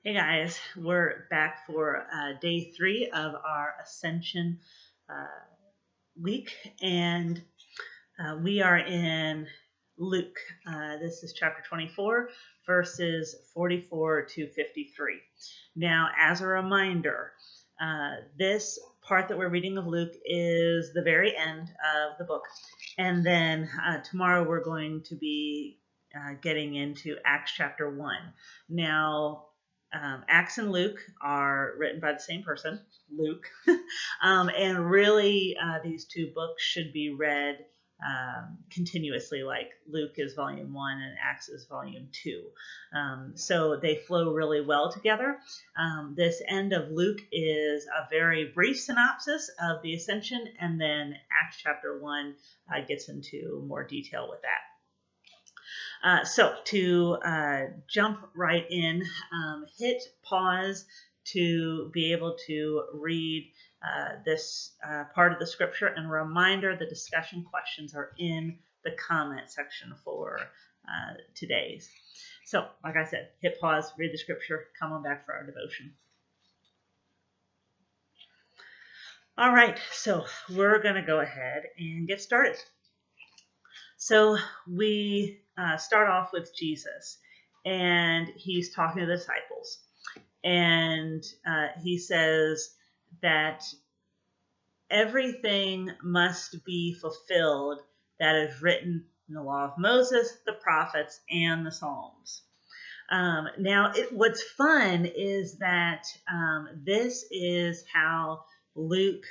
Hey guys, we're back for day 3 of our Ascension uh, week, and we are in Luke. This is chapter 24, verses 44 to 53. Now, as a reminder, this part that we're reading of Luke is the very end of the book, and then tomorrow we're going to be getting into Acts chapter 1. Now, Acts and Luke are written by the same person, Luke, and really these two books should be read continuously, like Luke is volume 1 and Acts is volume 2. So they flow really well together. This end of Luke is a very brief synopsis of the Ascension, and then Acts chapter 1 gets into more detail with that. So to jump right in, hit pause to be able to read this part of the scripture, and a reminder the discussion questions are in the comment section for today's. So, like I said, hit pause, read the scripture, come on back for our devotion. All right, so we're going to go ahead and get started. So we start off with Jesus, and he's talking to the disciples, and he says that everything must be fulfilled that is written in the law of Moses, the prophets, and the Psalms. Now, what's fun is that this is how Luke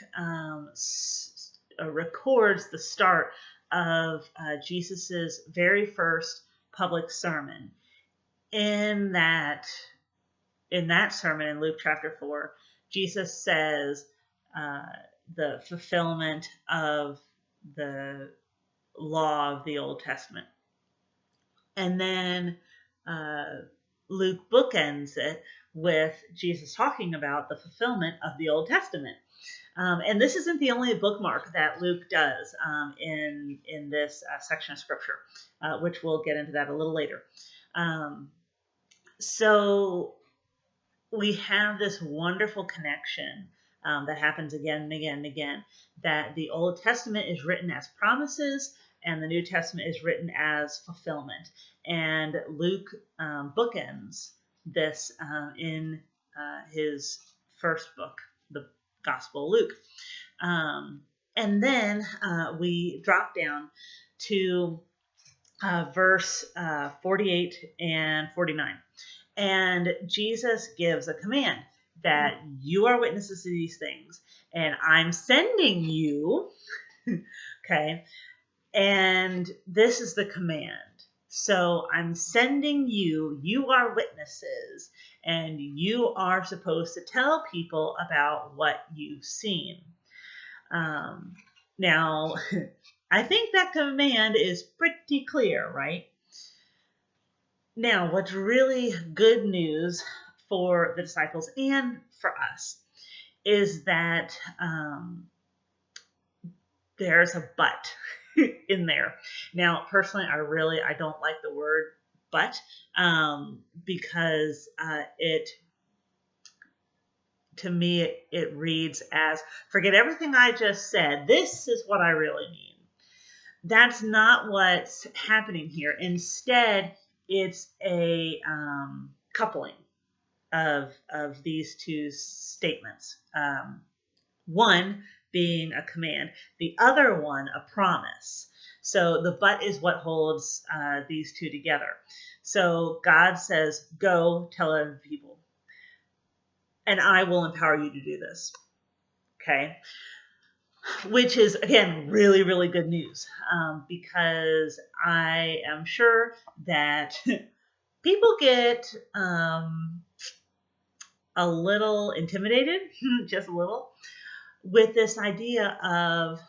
records the start of Jesus's very first public sermon. In that sermon in Luke chapter 4, Jesus says the fulfillment of the law of the Old Testament. And then Luke bookends it with Jesus talking about the fulfillment of the Old Testament. And this isn't the only bookmark that Luke does in this section of scripture, which we'll get into that a little later. So we have this wonderful connection that happens again and again and again, that the Old Testament is written as promises and the New Testament is written as fulfillment. And Luke bookends this in his first book, the Gospel of Luke. And then we drop down to verse 48 and 49. And Jesus gives a command that you are witnesses to these things, and I'm sending you. Okay. And this is the command. So I'm sending you, you are witnesses, and you are supposed to tell people about what you've seen. Now, I think that command is pretty clear, right? Now, what's really good news for the disciples and for us is that there's a but in there. Now, personally, I don't like the word but because to me, it reads as, forget everything I just said. This is what I really mean. That's not what's happening here. Instead, it's a coupling of these two statements. One being a command, the other one a promise. So the but is what holds these two together. So God says, go tell other people, and I will empower you to do this. Okay. Which is, again, really, really good news, because I am sure that people get a little intimidated, just a little, with this idea of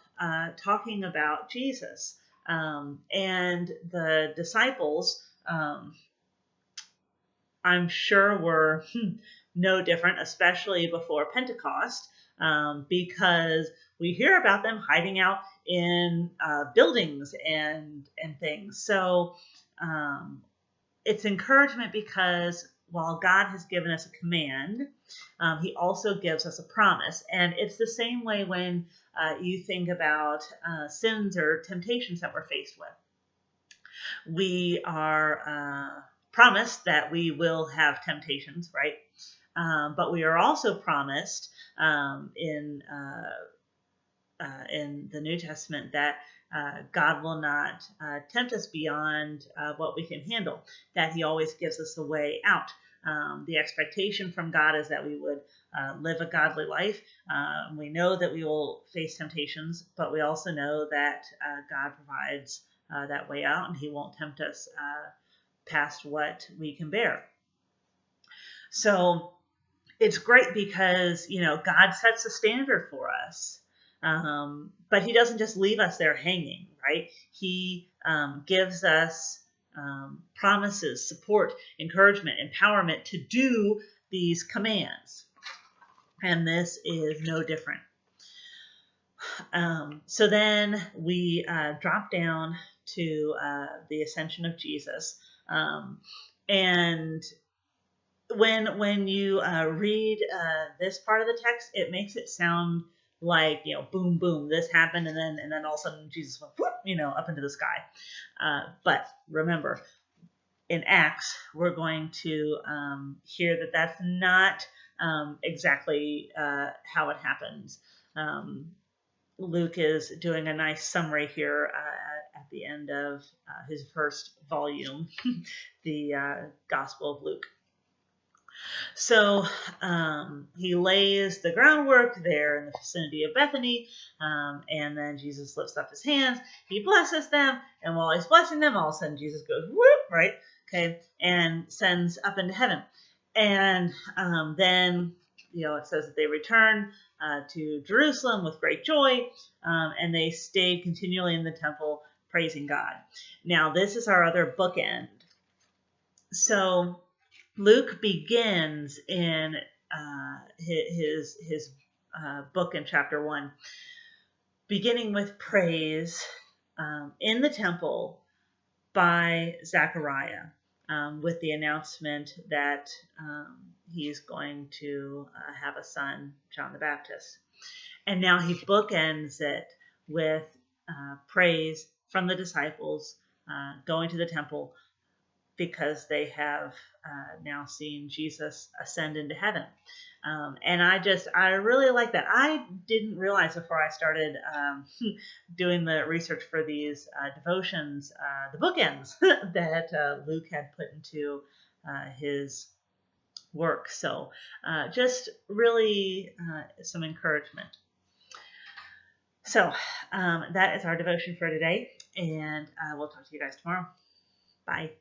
talking about Jesus. And the disciples, I'm sure, were no different, especially before Pentecost, because we hear about them hiding out in buildings and things. So it's encouragement because while God has given us a command, he also gives us a promise. And it's the same way when you think about sins or temptations that we're faced with. We are promised that we will have temptations, right? But we are also promised in the New Testament that God will not tempt us beyond what we can handle, that he always gives us a way out. The expectation from God is that we would live a godly life. We know that we will face temptations, but we also know that God provides that way out, and he won't tempt us past what we can bear. So it's great because, God sets the standard for us. But he doesn't just leave us there hanging, right? He gives us promises, support, encouragement, empowerment to do these commands. And this is no different. So then we drop down to the ascension of Jesus. And when you read this part of the text, it makes it sound like, boom, boom, this happened, and then all of a sudden Jesus went, whoop, up into the sky. But remember, in Acts, we're going to hear that that's not exactly how it happens. Luke is doing a nice summary here at the end of his first volume, the Gospel of Luke. So he lays the groundwork there in the vicinity of Bethany, and then Jesus lifts up his hands, he blesses them, and while he's blessing them, all of a sudden Jesus goes, whoop, right? Okay, and sends up into heaven. And then, it says that they return to Jerusalem with great joy, and they stayed continually in the temple praising God. Now, this is our other bookend. So Luke begins in his book in chapter 1, beginning with praise in the temple by Zechariah, with the announcement that he's going to have a son, John the Baptist. And now he bookends it with praise from the disciples going to the temple because they have now seen Jesus ascend into heaven. And I really like that. I didn't realize before I started doing the research for these devotions, the bookends that Luke had put into his work. So just really some encouragement. So that is our devotion for today, and we'll talk to you guys tomorrow. Bye.